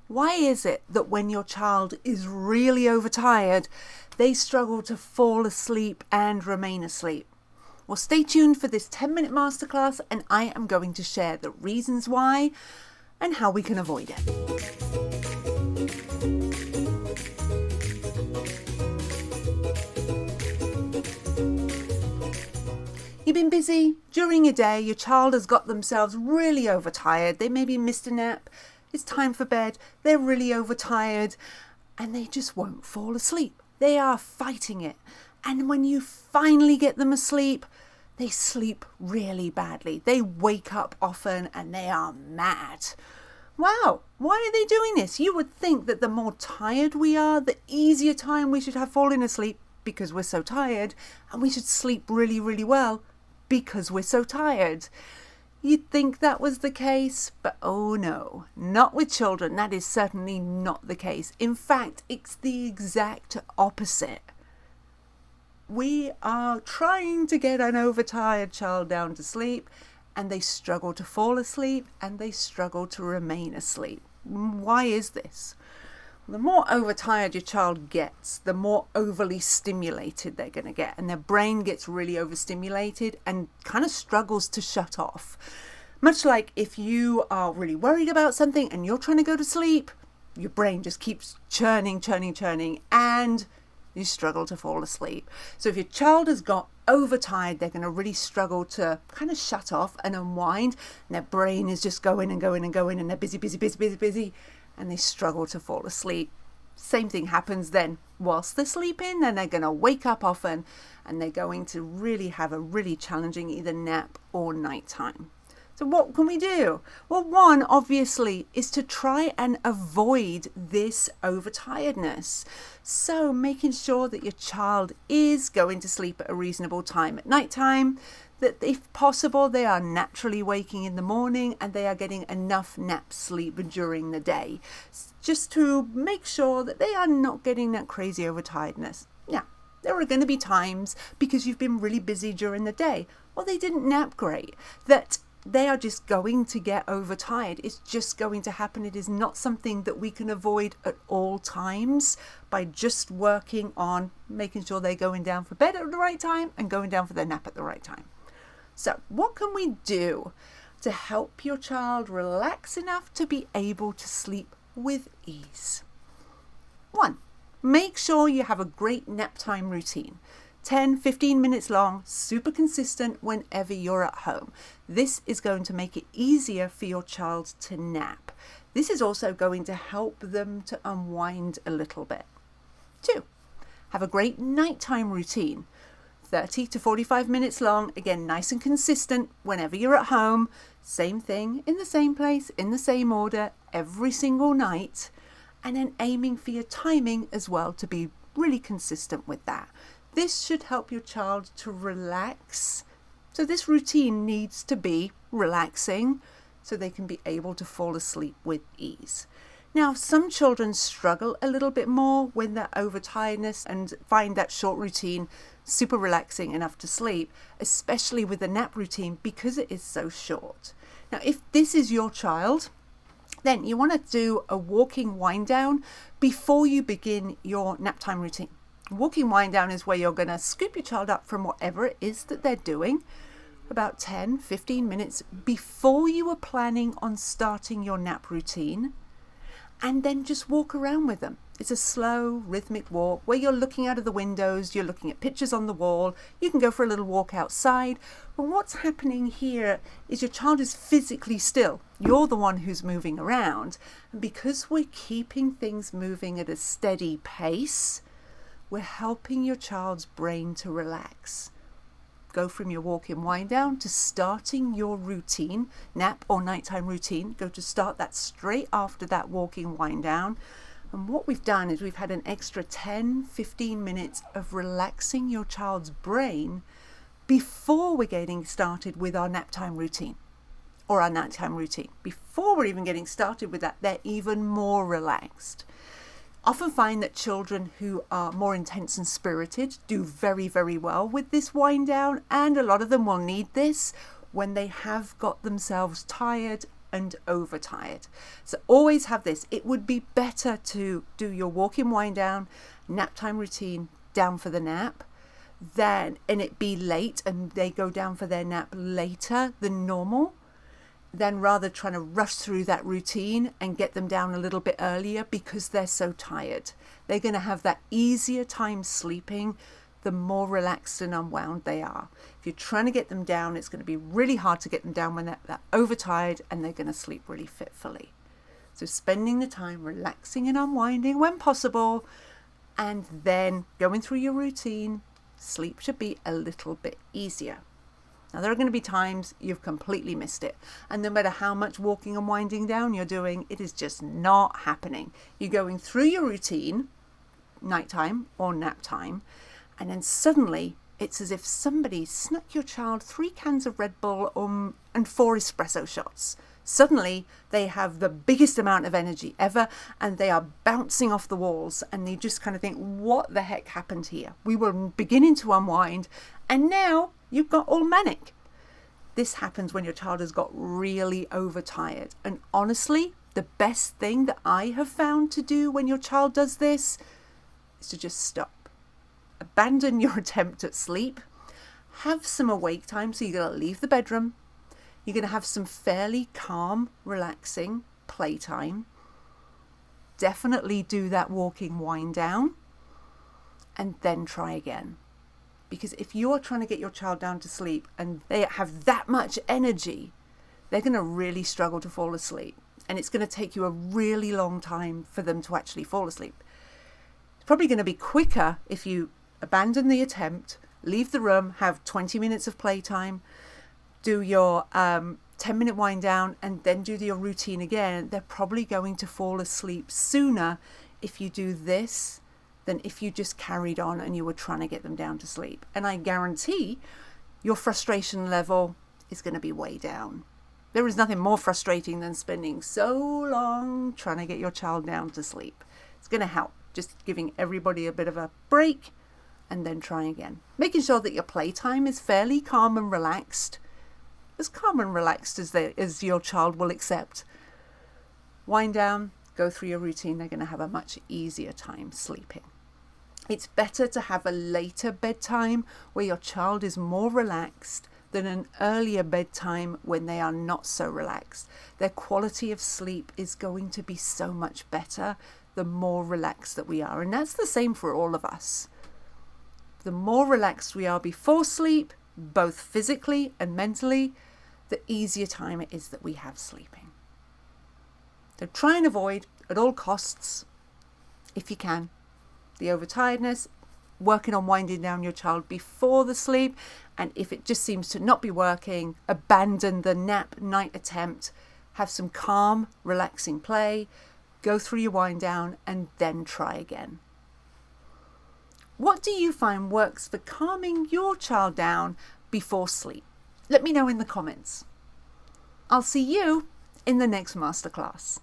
Why is it that when your child is really overtired, they struggle to fall asleep and remain asleep? Well, stay tuned for this 10-minute masterclass, and I am going to share the reasons why and how we can avoid it. You've been busy during your day, your child has got themselves really overtired, they maybe missed a nap, it's time for bed, they're really overtired, and they just won't fall asleep. They are fighting it. And when you finally get them asleep, they sleep really badly. They wake up often and they are mad. Wow, why are they doing this? You would think that the more tired we are, the easier time we should have falling asleep because we're so tired, and we should sleep really, really well because we're so tired. You'd think that was the case, but oh no, not with children. That is certainly not the case. In fact, it's the exact opposite. We are trying to get an overtired child down to sleep, and they struggle to fall asleep, and they struggle to remain asleep. Why is this? The more overtired your child gets, the more overly stimulated they're going to get, and their brain gets really overstimulated and kind of struggles to shut off. Much like if you are really worried about something and you're trying to go to sleep, your brain just keeps churning, and you struggle to fall asleep. So if your child has got overtired, they're going to really struggle to kind of shut off and unwind, and their brain is just going, and they're busy, and they struggle to fall asleep. Same thing happens then whilst they're sleeping, and they're going to wake up often, and they're going to really have a really challenging either nap or nighttime. So what can we do? Well, one, obviously, is to try and avoid this overtiredness. So making sure that your child is going to sleep at a reasonable time at nighttime, that if possible, they are naturally waking in the morning and they are getting enough nap sleep during the day, just to make sure that they are not getting that crazy overtiredness. Now, there are going to be times, because you've been really busy during the day, or they didn't nap great, that they are just going to get overtired. It's just going to happen. It is not something that we can avoid at all times by just working on making sure they're going down for bed at the right time and going down for their nap at the right time. So what can we do to help your child relax enough to be able to sleep with ease? 1, make sure you have a great nap time routine. 10-15 minutes long, super consistent whenever you're at home. This is going to make it easier for your child to nap. This is also going to help them to unwind a little bit. 2, have a great nighttime routine. 30 to 45 minutes long, again, nice and consistent whenever you're at home. Same thing, in the same place, in the same order, every single night. And then aiming for your timing as well to be really consistent with that. This should help your child to relax. So this routine needs to be relaxing so they can be able to fall asleep with ease. Now, some children struggle a little bit more when they're overtiredness and find that short routine super relaxing enough to sleep, especially with the nap routine because it is so short. Now, if this is your child, then you want to do a walking wind down before you begin your nap time routine. Walking wind down is where you're going to scoop your child up from whatever it is that they're doing about 10-15 minutes before you are planning on starting your nap routine, and then just walk around with them. It's a slow, rhythmic walk where you're looking out of the windows, you're looking at pictures on the wall, you can go for a little walk outside. But what's happening here is your child is physically still. You're the one who's moving around. And because we're keeping things moving at a steady pace, we're helping your child's brain to relax. Go from your walk-in wind down to starting your routine, nap or nighttime routine. Go to start that straight after that walk-in wind down. And what we've done is we've had an extra 10-15 minutes of relaxing your child's brain before we're getting started with our nap time routine or our nighttime routine. Before we're even getting started with that, they're even more relaxed. Often find that children who are more intense and spirited do very, very well with this wind down, and a lot of them will need this when they have got themselves tired and overtired. So always have this. It would be better to do your walk-in wind down, nap time routine down for the nap, and it be late and they go down for their nap later than normal, than rather trying to rush through that routine and get them down a little bit earlier because they're so tired. They're going to have that easier time sleeping the more relaxed and unwound they are. If you're trying to get them down, it's going to be really hard to get them down when they're overtired and they're going to sleep really fitfully. So spending the time relaxing and unwinding when possible, and then going through your routine, sleep should be a little bit easier. Now, there are going to be times you've completely missed it. And no matter how much walking and winding down you're doing, it is just not happening. You're going through your routine, nighttime or nap time, and then suddenly it's as if somebody snuck your child 3 cans of Red Bull and 4 espresso shots. Suddenly they have the biggest amount of energy ever and they are bouncing off the walls, and you just kind of think, what the heck happened here? We were beginning to unwind and now you've got all manic. This happens when your child has got really overtired. And honestly, the best thing that I have found to do when your child does this is to just stop. Abandon your attempt at sleep. Have some awake time. So you're going to leave the bedroom. You're going to have some fairly calm, relaxing playtime. Definitely do that walking wind down and then try again. Because if you're trying to get your child down to sleep and they have that much energy, they're going to really struggle to fall asleep. And it's going to take you a really long time for them to actually fall asleep. It's probably going to be quicker if you abandon the attempt, leave the room, have 20 minutes of playtime, do your 10-minute wind down, and then do your routine again. They're probably going to fall asleep sooner if you do this than if you just carried on and you were trying to get them down to sleep. And I guarantee your frustration level is going to be way down. There is nothing more frustrating than spending so long trying to get your child down to sleep. It's going to help just giving everybody a bit of a break and then trying again. Making sure that your playtime is fairly calm and relaxed, as calm and relaxed as your child will accept. Wind down, go through your routine. They're going to have a much easier time sleeping. It's better to have a later bedtime where your child is more relaxed than an earlier bedtime when they are not so relaxed. Their quality of sleep is going to be so much better the more relaxed that we are. And that's the same for all of us. The more relaxed we are before sleep, both physically and mentally, the easier time it is that we have sleeping. So try and avoid at all costs, if you can, the overtiredness, working on winding down your child before the sleep. And if it just seems to not be working, abandon the nap night attempt, have some calm, relaxing play, go through your wind down, and then try again. What do you find works for calming your child down before sleep? Let me know in the comments. I'll see you in the next masterclass.